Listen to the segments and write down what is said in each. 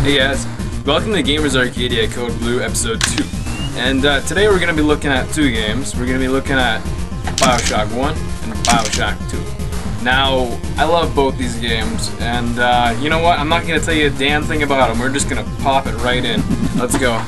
Hey guys, welcome to GamersArcadia Code Blue Episode 2. And today we're going to be looking at two games. We're going to be looking at Bioshock 1 and Bioshock 2. Now, I love both these games, and you know what? I'm not going to tell you a damn thing about them. We're just going to pop it right in. Let's go.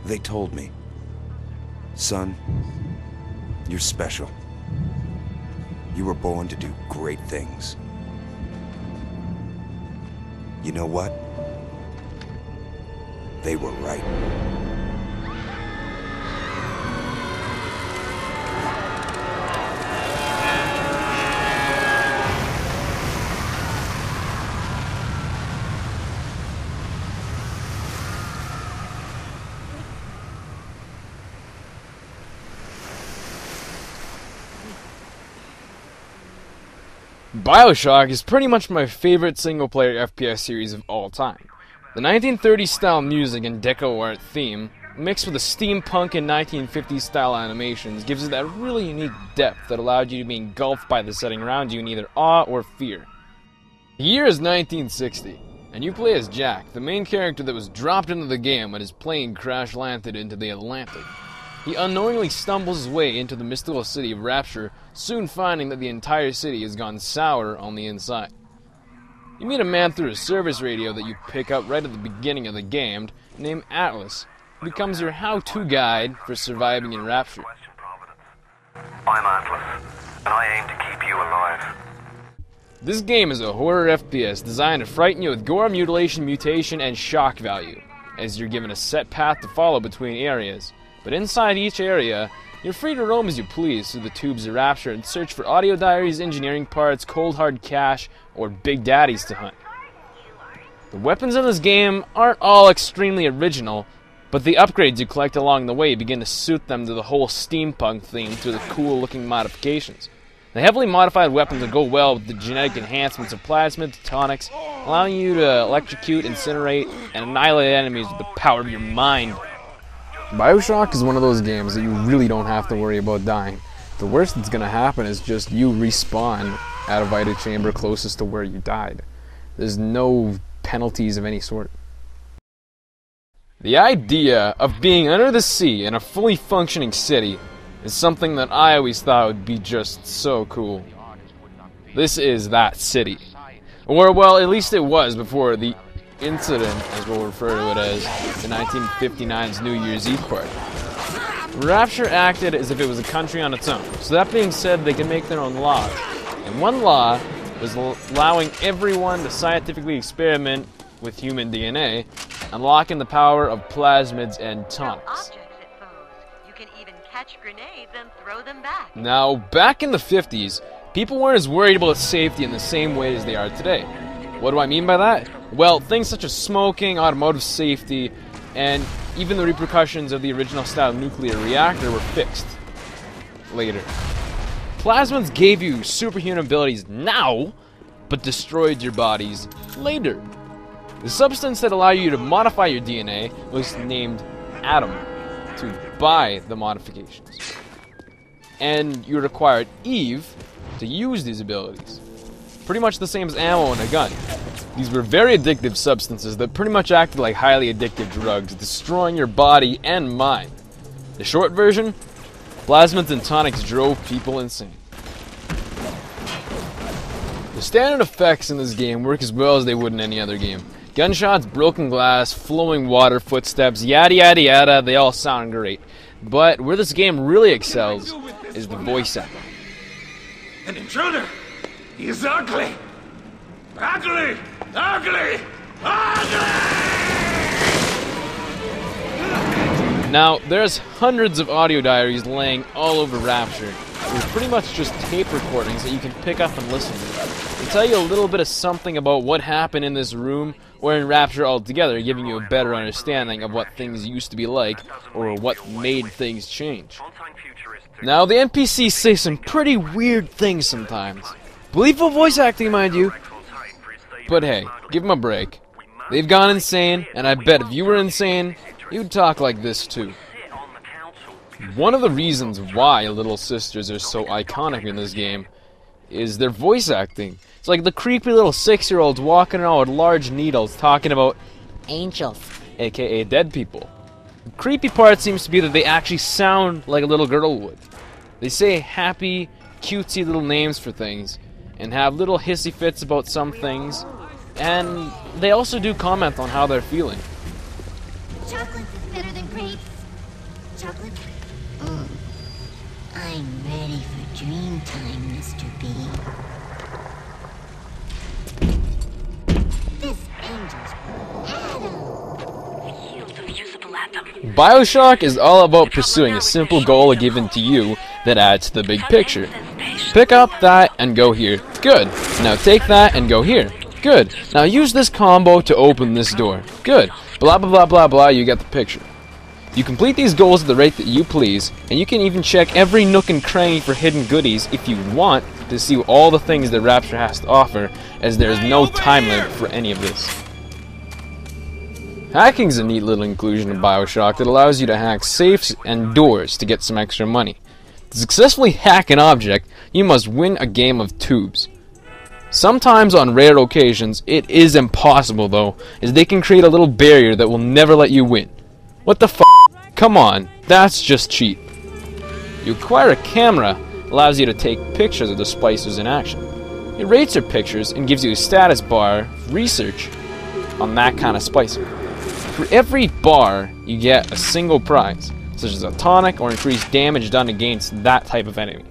They told me, son, you're special. You were born to do great things. You know what? They were right. Bioshock is pretty much my favorite single-player FPS series of all time. The 1930s style music and deco art theme, mixed with the steampunk and 1950s style animations, gives it that really unique depth that allowed you to be engulfed by the setting around you in either awe or fear. The year is 1960, and you play as Jack, the main character that was dropped into the game when his plane crash-landed into the Atlantic. He unknowingly stumbles his way into the mystical city of Rapture, soon finding that the entire city has gone sour on the inside. You meet a man through a service radio that you pick up right at the beginning of the game, named Atlas, who becomes your how-to guide for surviving in Rapture. I'm Atlas, and I aim to keep you alive. This game is a horror FPS designed to frighten you with gore, mutilation, mutation, and shock value, as you're given a set path to follow between areas. But inside each area, you're free to roam as you please through the tubes of Rapture and search for audio diaries, engineering parts, cold hard cash, or big daddies to hunt. The weapons in this game aren't all extremely original, but the upgrades you collect along the way begin to suit them to the whole steampunk theme through the cool looking modifications. The heavily modified weapons will go well with the genetic enhancements of plasmid tonics, allowing you to electrocute, incinerate, and annihilate enemies with the power of your mind. Bioshock is one of those games that you really don't have to worry about dying. The worst that's going to happen is just you respawn at a Vita chamber closest to where you died. There's no penalties of any sort. The idea of being under the sea in a fully functioning city is something that I always thought would be just so cool. This is that city. Or, well, at least it was before the incident, as we'll refer to it as, the 1959's New Year's Eve party. Rapture acted as if it was a country on its own. So that being said, they can make their own laws. And one law was allowing everyone to scientifically experiment with human DNA, unlocking the power of plasmids and tonics. You can even catch grenades and throw them back. Now, back in the 50s, people weren't as worried about safety in the same way as they are today. What do I mean by that? Well, things such as smoking, automotive safety, and even the repercussions of the original style nuclear reactor were fixed later. Plasmids gave you superhuman abilities now, but destroyed your bodies later. The substance that allowed you to modify your DNA was named Atom, to buy the modifications. And you required Eve to use these abilities. Pretty much the same as ammo in a gun. These were very addictive substances that pretty much acted like highly addictive drugs, destroying your body and mind. The short version? Plasmids and tonics drove people insane. The standard effects in this game work as well as they would in any other game. Gunshots, broken glass, flowing water, footsteps, yada yada yada, they all sound great. But where this game really excels is the voice acting. An intruder! He's ugly! Ugly! Ugly! Ugly! Now, there's hundreds of audio diaries laying all over Rapture. They're pretty much just tape recordings that you can pick up and listen to. tell you a little bit of something about what happened in this room or in Rapture altogether, giving you a better understanding of what things used to be like or what made things change. Now, the NPCs say some pretty weird things sometimes. Believable voice acting, mind you. But hey, give them a break. They've gone insane, and I bet if you were insane, you'd talk like this too. One of the reasons why Little Sisters are so iconic in this game is their voice acting. It's like the creepy little 6-year-olds walking around with large needles talking about angels, aka dead people. The creepy part seems to be that they actually sound like a little girl would. They say happy, cutesy little names for things, and have little hissy fits about some things, and they also do comment on how they're feeling. Chocolate is better than grapes. Chocolate? I'm ready for dream time, Mr. B. This angel's Adam. Bioshock is all about pursuing a simple goal given to you that adds to the big picture. Pick up that and go here. Good. Now take that and go here. Good. Now use this combo to open this door. Good. Blah blah blah blah blah, you get the picture. You complete these goals at the rate that you please, and you can even check every nook and cranny for hidden goodies if you want to see all the things that Rapture has to offer, as there is no time limit for any of this. Hacking's a neat little inclusion in Bioshock that allows you to hack safes and doors to get some extra money. To successfully hack an object, you must win a game of tubes. Sometimes, on rare occasions, it is impossible though, as they can create a little barrier that will never let you win. What the f***? Come on, that's just cheap. You acquire a camera, allows you to take pictures of the splicers in action. It rates your pictures and gives you a status bar research on that kind of splicer. For every bar, you get a single prize, such as a tonic or increased damage done against that type of enemy.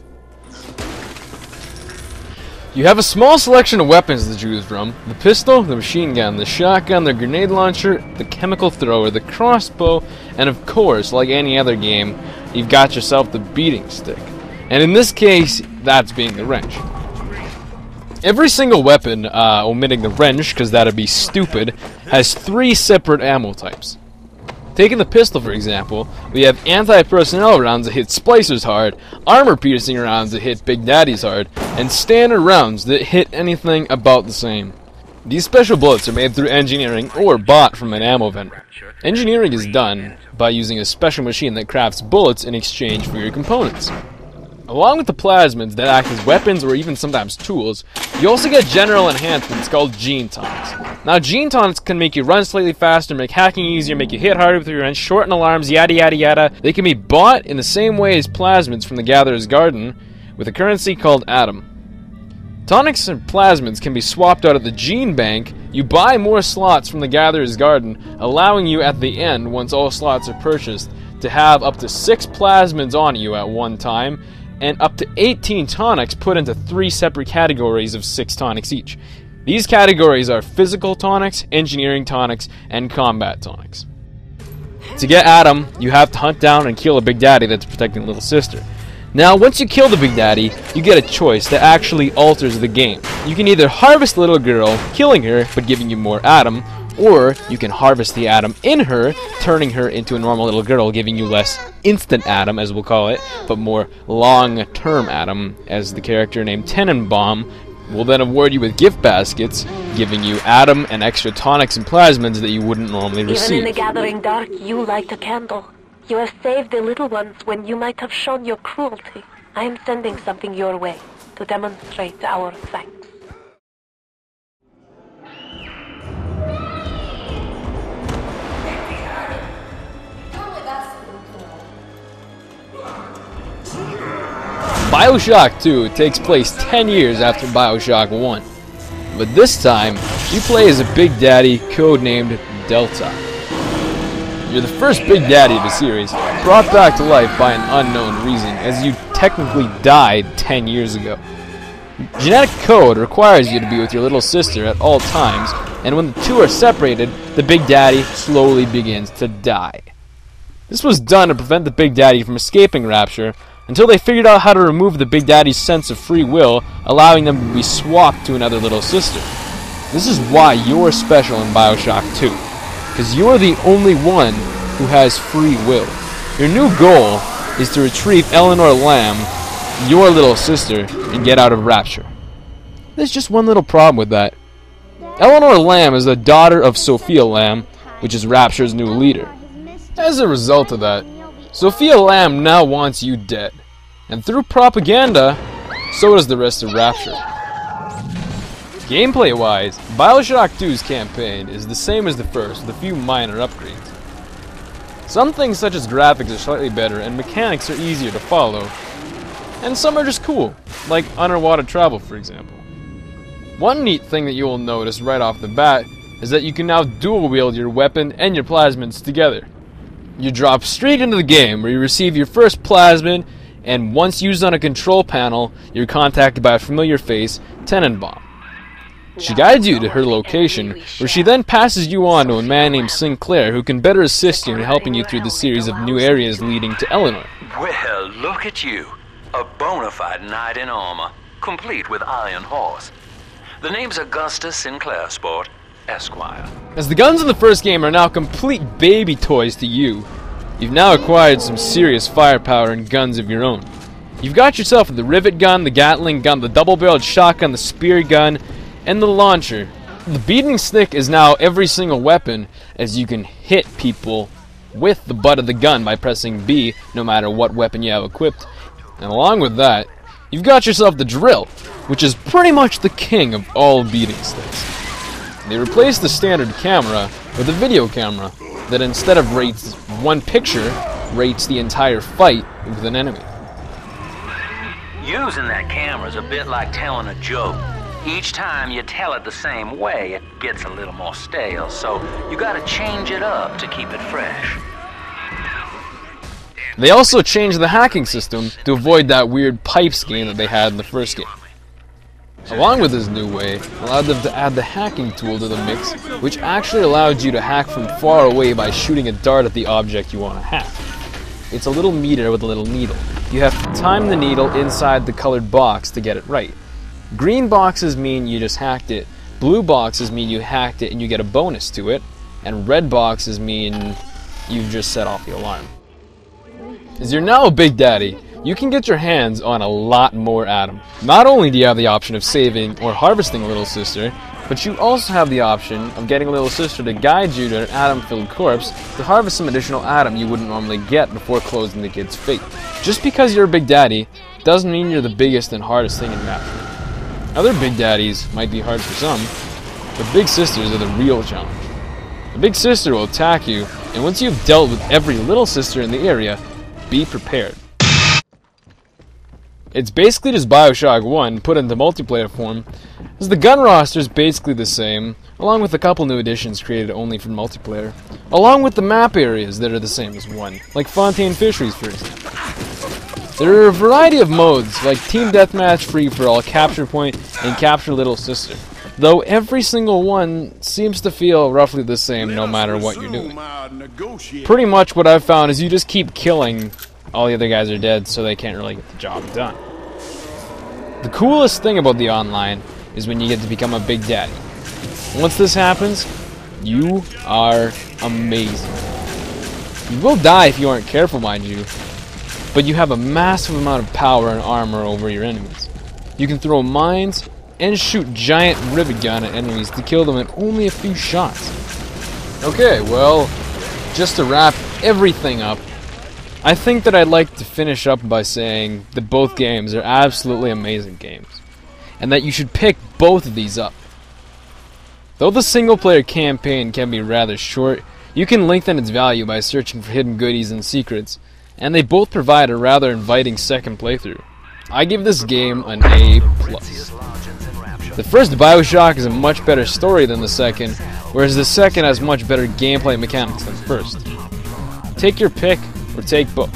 You have a small selection of weapons to choose from: the pistol, the machine gun, the shotgun, the grenade launcher, the chemical thrower, the crossbow, and of course, like any other game, you've got yourself the beating stick. And in this case, that's being the wrench. Every single weapon, omitting the wrench, because that'd be stupid, has 3 separate ammo types. Taking the pistol, for example, we have anti-personnel rounds that hit splicers hard, armor-piercing rounds that hit Big Daddies hard, and standard rounds that hit anything about the same. These special bullets are made through engineering or bought from an ammo vendor. Engineering is done by using a special machine that crafts bullets in exchange for your components. Along with the plasmids that act as weapons or even sometimes tools, you also get general enhancements called gene tonics. Now, gene tonics can make you run slightly faster, make hacking easier, make you hit harder with your wrench, shorten alarms, yada yada yada. They can be bought in the same way as plasmids from the Gatherer's Garden, with a currency called Atom. Tonics and plasmids can be swapped out at the gene bank. You buy more slots from the Gatherer's Garden, allowing you at the end, once all slots are purchased, to have up to 6 plasmids on you at one time, and up to 18 tonics put into 3 separate categories of 6 tonics each. These categories are physical tonics, engineering tonics, and combat tonics. To get Adam, you have to hunt down and kill a Big Daddy that's protecting Little Sister. Now, once you kill the Big Daddy, you get a choice that actually alters the game. You can either harvest Little Girl, killing her, but giving you more Adam, or you can harvest the Adam in her, turning her into a normal little girl, giving you less instant Adam, as we'll call it, but more long-term Adam, as the character named Tenenbaum will then award you with gift baskets, giving you Adam and extra tonics and plasmids that you wouldn't normally receive. Even in the gathering dark, you light a candle. You have saved the little ones when you might have shown your cruelty. I am sending something your way to demonstrate our thanks. Bioshock 2 takes place 10 years after Bioshock 1, but this time, you play as a Big Daddy codenamed Delta. You're the first Big Daddy of the series, brought back to life by an unknown reason, as you technically died 10 years ago. Genetic code requires you to be with your little sister at all times, and when the two are separated, the Big Daddy slowly begins to die. This was done to prevent the Big Daddy from escaping Rapture, until they figured out how to remove the Big Daddy's sense of free will, allowing them to be swapped to another little sister. This is why you're special in Bioshock 2, because you're the only one who has free will. Your new goal is to retrieve Eleanor Lamb, your little sister, and get out of Rapture. There's just one little problem with that. Eleanor Lamb is the daughter of Sophia Lamb, which is Rapture's new leader. As a result of that, Sophia Lamb now wants you dead. And through propaganda, so does the rest of Rapture. Gameplay-wise, Bioshock 2's campaign is the same as the first, with a few minor upgrades. Some things such as graphics are slightly better and mechanics are easier to follow, and some are just cool, like underwater travel for example. One neat thing that you will notice right off the bat is that you can now dual wield your weapon and your plasmids together. You drop straight into the game where you receive your first plasmid, and once used on a control panel, you're contacted by a familiar face, Tenenbaum. She guides you to her location, where she then passes you on to a man named Sinclair who can better assist you in helping you through the series of new areas leading to Eleanor. Well, look at you. A bona fide knight in armor, complete with iron horse. The name's Augustus Sinclair, Sport, Esquire. As the guns in the first game are now complete baby toys to you, you've now acquired some serious firepower and guns of your own. You've got yourself the rivet gun, the Gatling gun, the double-barreled shotgun, the spear gun, and the launcher. The beating stick is now every single weapon, as you can hit people with the butt of the gun by pressing B, no matter what weapon you have equipped. And along with that, you've got yourself the drill, which is pretty much the king of all beating sticks. They replaced the standard camera with a video camera that instead of rates one picture, rates the entire fight with an enemy. Using that camera is a bit like telling a joke. Each time you tell it the same way, it gets a little more stale, so you gotta change it up to keep it fresh. They also changed the hacking system to avoid that weird pipes game that they had in the first game. Along with this new way, allowed them to add the hacking tool to the mix, which actually allowed you to hack from far away by shooting a dart at the object you want to hack. It's a little meter with a little needle. You have to time the needle inside the colored box to get it right. Green boxes mean you just hacked it, blue boxes mean you hacked it and you get a bonus to it, and red boxes mean you've just set off the alarm. As you're now a Big Daddy, you can get your hands on a lot more Adam. Not only do you have the option of saving or harvesting a little sister, but you also have the option of getting a little sister to guide you to an Adam-filled corpse to harvest some additional Adam you wouldn't normally get before closing the kid's fate. Just because you're a Big Daddy doesn't mean you're the biggest and hardest thing in Rapture. Other Big Daddies might be hard for some, but Big Sisters are the real challenge. The Big Sister will attack you, and once you've dealt with every little sister in the area, be prepared. It's basically just Bioshock 1 put into multiplayer form, as the gun roster is basically the same, along with a couple new additions created only for multiplayer, along with the map areas that are the same as 1, like Fontaine Fisheries for example. There are a variety of modes, like Team Deathmatch, Free-for-All, Capture Point, and Capture Little Sister, though every single one seems to feel roughly the same no matter what you're doing. Pretty much what I've found is you just keep killing, all the other guys are dead, so they can't really get the job done. The coolest thing about the online is when you get to become a Big Daddy. Once this happens, you are amazing. You will die if you aren't careful, mind you, but you have a massive amount of power and armor over your enemies. You can throw mines and shoot giant rivet gun at enemies to kill them in only a few shots. Okay, well, just to wrap everything up, I think that I'd like to finish up by saying that both games are absolutely amazing games, and that you should pick both of these up. Though the single-player campaign can be rather short, you can lengthen its value by searching for hidden goodies and secrets, and they both provide a rather inviting second playthrough. I give this game an A+. The first Bioshock is a much better story than the second, whereas the second has much better gameplay mechanics than the first. Take your pick, or take both.